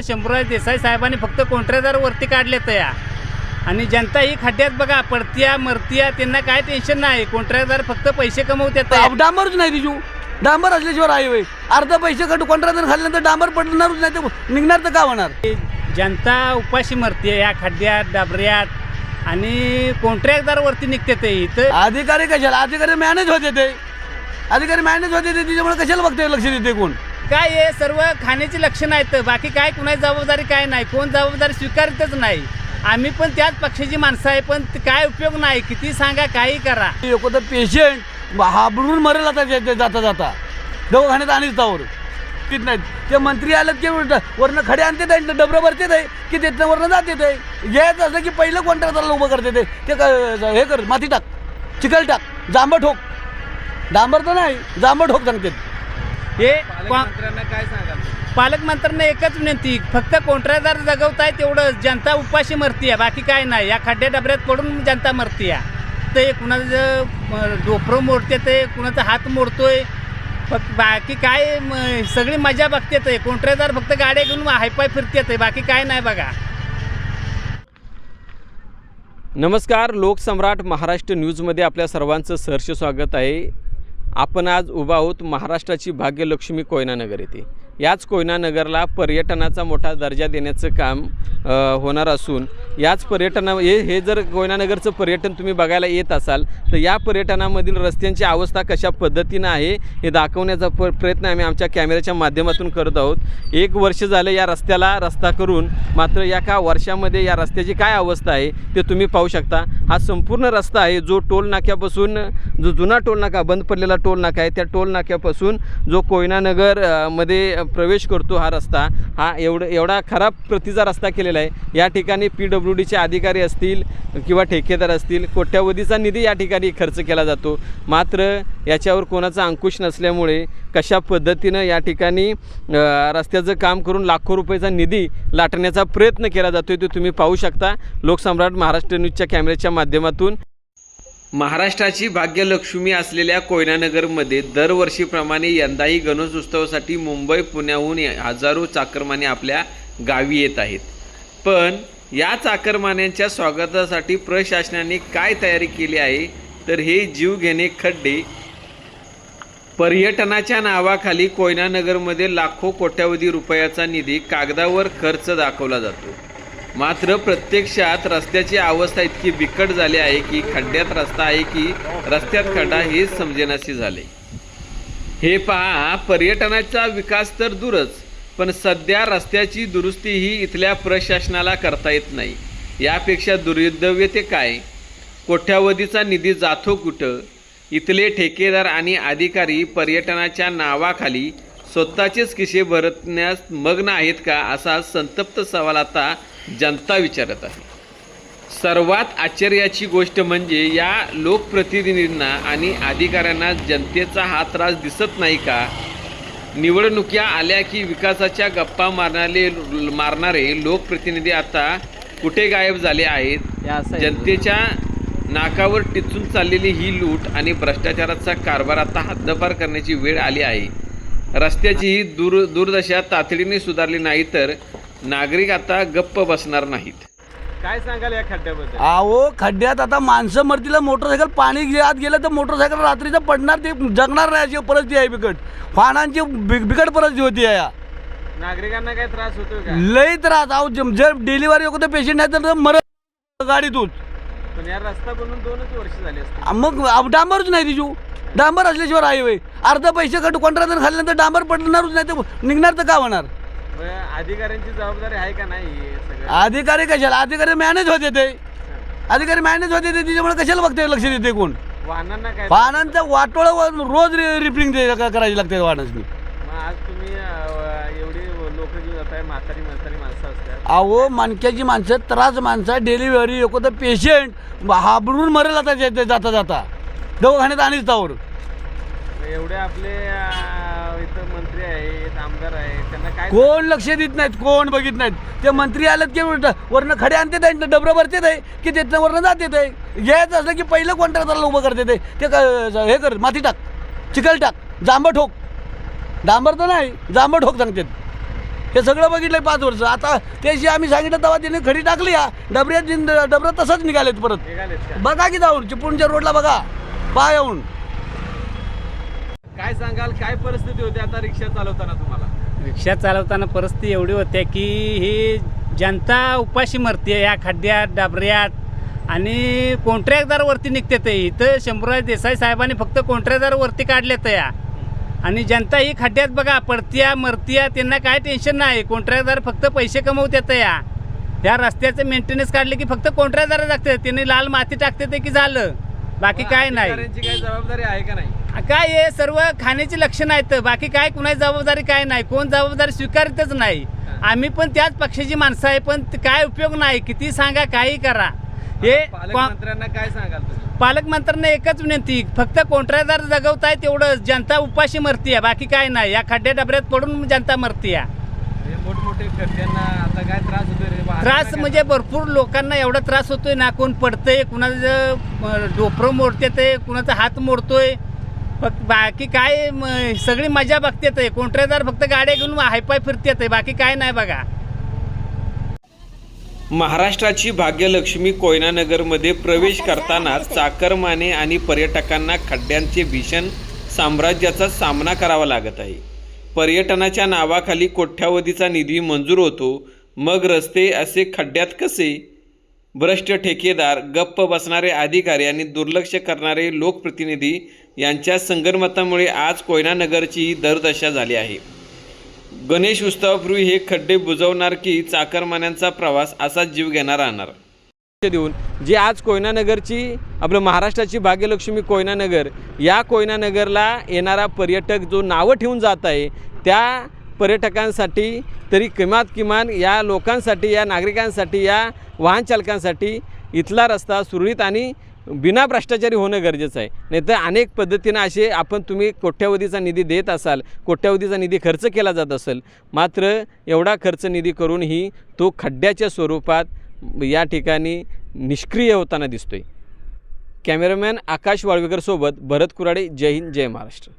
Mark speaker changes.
Speaker 1: शंभूराज देसाई साहेबांनी फक्त कॉन्ट्रॅक्टर वरती काढलेत या आणि जनता ही खड्ड्यात बघा पडत्या मरत्या, त्यांना काय टेन्शन नाही. कॉन्ट्रॅक्टर फक्त पैसे कमवतात.
Speaker 2: डांबरच नाही तिजू, डांबर असल्याशिवाय हायवे अर्धा पैसे कट कॉन्ट्रॅक्टर खाल्ल्यानंतर डांबर पडणारच नाही, तर निघणार तर का होणार.
Speaker 1: जनता उपाशी मरते या खड्ड्यात डबऱ्यात आणि कॉन्ट्रॅक्टर वरती निघते ते. इथं
Speaker 2: अधिकारी कशाला, अधिकारी मॅनेज होते ते, अधिकारी मॅनेज होते ते, त्याच्यामुळे कशाला बघते लक्ष देते कोण.
Speaker 1: काय हे सर्व खाण्याची लक्षणं आहेत, बाकी काय कुणाची जबाबदारी काय नाही, कोण जबाबदारी स्वीकारतच नाही. आम्ही पण त्याच पक्षाची माणसं आहे, पण काय उपयोग नाही, किती सांगा काही करा.
Speaker 2: एखादा पेशंट हाबरून मरेल आता जाता जाता दवाखान्यात आणीच तावर कित नाहीत. ते मंत्री आलेत की वरनं खडे आणते ते डबरं भरते ते की त्यातनं वरनं जाते ते. घ्यायचं असं की पहिलं कॉन्ट्रॅक्टरला उभं करते ते हे कर माती टाक, चिखल टाक, जांभर ठोक, डांबर तर नाही जांभर ठोक सांगते.
Speaker 1: हे
Speaker 3: काय सांगाल?
Speaker 1: पालकमंत्र्यांना एकच विनंती, फक्त कॉन्ट्रॅक्टर जगवताय तेवढं, जनता उपाशी मरतीये, बाकी काय नाही. या खड्ड्या डबऱ्यात पडून जनता मरतीये. ते कुणाचं डोपरं मोडते, ते कुणाचा हात मोडतोय, फक्त बाकी काय सगळी मजा बघते. ते कॉन्ट्रॅक्टर फक्त गाड्या घेऊन हायपाय फिरते, बाकी काय नाही बघा.
Speaker 3: नमस्कार, लोकसम्राट महाराष्ट्र न्यूजमध्ये आपल्या सर्वांचं सहर्ष स्वागत आहे. आपण आज उभा आहोत महाराष्ट्राची भाग्यलक्ष्मी कोयना नगर येथे. याच कोयना नगरला पर्यटनाचा मोठा दर्जा देण्याचं काम होणार असून याच हे जर कोयना नगरचं पर्यटन तुम्ही बघायला येत असाल तर या पर्यटनामधील रस्त्यांची अवस्था कशा पद्धतीनं आहे हे दाखवण्याचा प्रयत्न आम्ही आमच्या कॅमेऱ्याच्या माध्यमातून करत आहोत. 1 वर्ष झालं या रस्त्याला रस्ता करून, मात्र या का वर्षामध्ये या रस्त्याची काय अवस्था आहे ते तुम्ही पाहू शकता. हा संपूर्ण रस्ता आहे जो टोल नाक्यापासून, जो जुना टोल नाका बंद पडलेला टोल नाका आहे, त्या टोल नाक्यापासून जो कोयना नगर मध्ये प्रवेश करतो हा रस्ता, हा एवढा खराब प्रतीचा रस्ता केलेला आहे. या ठिकाणी PWDचे अधिकारी असतील किंवा ठेकेदार असतील, कोट्यावधीचा निधी या ठिकाणी खर्च केला जातो, मात्र याच्यावर कोणाचा अंकुश नसल्यामुळे कशा पद्धतीनं या ठिकाणी रस्त्याचं काम करून लाखो रुपयाचा निधी लाटण्याचा प्रयत्न केला जातो ते तुम्ही पाहू शकता लोकसम्राट महाराष्ट्र न्यूजच्या कॅमेऱ्याच्या माध्यमातून. महाराष्ट्राची भाग्यलक्ष्मी असलेल्या कोयना नगरमध्ये दरवर्षीप्रमाणे यंदाही गणेशोत्सवासाठी मुंबई पुण्याहून हजारो चाकरमाने आपल्या गावी येत आहेत. पण या चाकरमान्यांच्या स्वागतासाठी प्रशासनाने काय तयारी केली आहे तर हे जीवघेणे खड्डे. पर्यटनाच्या नावाखाली कोयना नगरमध्ये लाखो कोट्यावधी रुपयाचा निधी कागदावर खर्च दाखवला जातो, मात्र प्रत्यक्षात रस्त्याची अवस्था इतकी बिकट झाली आहे की खड्ड्यात रस्ता आहे की रस्त्यात खड्डा हेच समजेनासे झाले. हे पहा, पर्यटनाचा विकास तर दूरच, पण सध्या रस्त्याची दुरुस्तीही इथल्या प्रशासनाला करता येत नाही. यापेक्षा दुर्दैव्य ते काय, कोट्यावधीचा निधी जातो कुठं. इथले ठेकेदार आणि अधिकारी पर्यटनाच्या नावाखाली स्वतःचेच खिसे भरण्यास मग्न आहेत का, असा संतप्त सवाल आता जनता विचारत आहे. सर्वात आश्चर्याची गोष्ट म्हणजे या लोकप्रतिनिधींना आणि अधिकाऱ्यांना जनतेचा हा त्रास दिसत नाही का. निवडणुका आल्या की विकासाच्या गप्पा मारणारे लोकप्रतिनिधी आता कुठे गायब झाले आहेत. जनतेच्या नाकावर टिचून चाललेली ही लूट आणि भ्रष्टाचाराचा कारभार आता हद्दपार करण्याची वेळ आली आहे. रस्त्याची ही दुर्दशा तातडीने सुधारली नाही तर नागरिक आता गप्प बसणार नाहीत. काय सांगाल या खड्ड्याबद्दल?
Speaker 2: अहो, खड्ड्यात आता माणसं मरतील, मोटरसायकल पाणी आत गेलं तर मोटरसायकल रात्रीचं पडणार, ते जगणार नाही अशी परिस्थिती आहे. बिकट वाहनांची बिकट परिस्थिती होती आहे.
Speaker 3: नागरिकांना काय त्रास होतो का?
Speaker 2: लई त्रास. अहो, जर डिलिव्हरी होतं पेशंट नाही तर मरत गाडीतून.
Speaker 3: पण या रस्ता बनून 2 वर्ष झाले असते.
Speaker 2: मग डांबरच नाही तिजू, डांबर असल्याशिवाय हायवे अर्धा पैसे कट कॉन्ट्रॅक्टर खाल्ल्यानंतर डांबर पडणारच नाही, तर निघणार तर का होणार.
Speaker 3: अधिकाऱ्यांची जबाबदारी आहे का नाही?
Speaker 2: अधिकारी कशाला, अधिकारी मॅनेज होते ते, अधिकारी मॅनेज होते ते, त्याच्यामुळे कशाला बघते लक्ष देते कोण.
Speaker 3: वाहनांना काय,
Speaker 2: वाहनांचं वाटोळ रोज रिपेरिंग करायची लागते वाहनांची.
Speaker 3: आज तुम्ही एवढी लोक घेऊन जाताय, म्हातारी माणसं असतात.
Speaker 2: अहो, मणक्याची माणसं, त्रास माणसं, डिलिव्हरी, एखादा पेशंट हाबरून मरेल आता जाता जाता दवाखान्यात आणीच तावर.
Speaker 3: एवढे आपले इथं मंत्री आहेत, आमदार आहेत, त्यांना काय
Speaker 2: कोण लक्ष देत नाहीत, कोण बघित नाहीत. ते मंत्री आलेत की वरनं खडे आणते ते, डबरं भरते ते की त्यातनं वरनं जाते ते. घ्यायचं असलं की पहिलं कॉन्ट्रॅक्टरला उभं करते ते हे कर माती टाक, चिखल टाक, जांभर ठोक, डांबर तर नाही जांभर ठोक सांगते. हे सगळं बघितलं 5 वर्ष. आता त्याशी आम्ही सांगितलं तेव्हा त्यांनी खडी टाकली, डबऱ्यात तसंच निघालेत परत. बघा की जाऊन चिपळूणच्या रोडला बघा, पाय येऊन.
Speaker 3: काय सांगाल, काय परिस्थिती होती आता रिक्षा चालवताना तुम्हाला?
Speaker 1: रिक्षा चालवताना परिस्थिती एवढी होते की ही जनता उपाशी मरते या खड्ड्यात डबऱ्यात आणि कॉन्ट्रॅक्टदारवरती निघते. ते इथं शंभूराज देसाई साहेबांनी फक्त कॉन्ट्रॅक्टदारवरती काढले तर या आणि जनता ही खड्ड्यात बघा पडत्या मरत्या, त्यांना काय टेन्शन नाही. कॉन्ट्रॅक्टदार फक्त पैसे कमवतात. या रस्त्याचं मेंटेनन्स काढले की फक्त कॉन्ट्रॅक्टदार लागते, त्यांनी लाल माती टाकते ते की झालं, बाकी काय नाही.
Speaker 3: अधिकाऱ्यांची काय जबाबदारी आहे का नाही?
Speaker 1: काय हे सर्व खाण्याची लक्षणं आहेत, बाकी काय कुणाची जबाबदारी काय नाही. कोण जबाबदारी स्वीकारतच नाही. आम्ही पण त्याच पक्षाची माणसं आहे, पण काय उपयोग नाही. किती सांगा, काही करा. हे
Speaker 3: पालकमंत्र्यांना काय सांगाल तुम्ही?
Speaker 1: पालकमंत्र्यांना एकच विनंती, फक्त कॉन्ट्रॅक्टदार जगवताय तेवढं, जनता उपाशी मरतीये, बाकी काय नाही. या खड्ड्या डबऱ्यात पडून जनता मरतीये.
Speaker 3: मोठमोठे खड्ड्यांना आता काय त्रास होतोय?
Speaker 1: त्रास म्हणजे भरपूर लोकांना एवढा त्रास होतोय ना. कोण पडतंय, कुणाचं डोपरं मोडते, कुणाचा हात मोडतोय, फक्त बाकी काय सगळी मजा बघते. कॉन्ट्रॅक्टदार फक्त गाड्या घेऊन हायपाय फिरते, बाकी काय नाही बघा.
Speaker 3: महाराष्ट्राची भाग्यलक्ष्मी कोयना नगरमध्ये प्रवेश करताना चाकरमाने आणि पर्यटकांना खड्ड्यांचे भीषण साम्राज्याचा सामना करावा लागत आहे. पर्यटनाच्या नावाखाली कोट्यावधीचा निधी मंजूर होतो, मग रस्ते असे खड्ड्यात कसे? भ्रष्ट ठेकेदार, गप्प बसणारे अधिकारी आणि दुर्लक्ष करणारे लोकप्रतिनिधी यांच्या संगनमतामुळे आज कोयना नगरची ही दरदशा झाली आहे. गणेश उत्सवापूर्वी हे खड्डे बुजवणार की चाकरमान्यांचा प्रवास असा जीव घेणार राहणार देऊन जे आज कोयना नगरची आपलं महाराष्ट्राची भाग्यलक्ष्मी कोयना नगर, या कोयना नगरला येणारा पर्यटक जो नावं ठेवून जात आहे, त्या पर्यटकांसाठी तरी किमान या लोकांसाठी, या नागरिकांसाठी, या वाहन चालकांसाठी इथला रस्ता सुरळीत आणि बिना भ्रष्टाचारी होणं गरजेचं आहे. नाहीतर अनेक पद्धतीनं असे तुम्ही कोट्यावधीचा निधी देत असाल, कोट्यावधीचा निधी खर्च केला जात असेल, मात्र एवढा खर्च निधी करूनही तो खड्ड्याच्या स्वरूपात या ठिकाणी निष्क्रिय होताना दिसतोय. कॅमेरामॅन आकाश वाळवेकरसोबत भरत कुराडे. जय हिंद, जय महाराष्ट्र.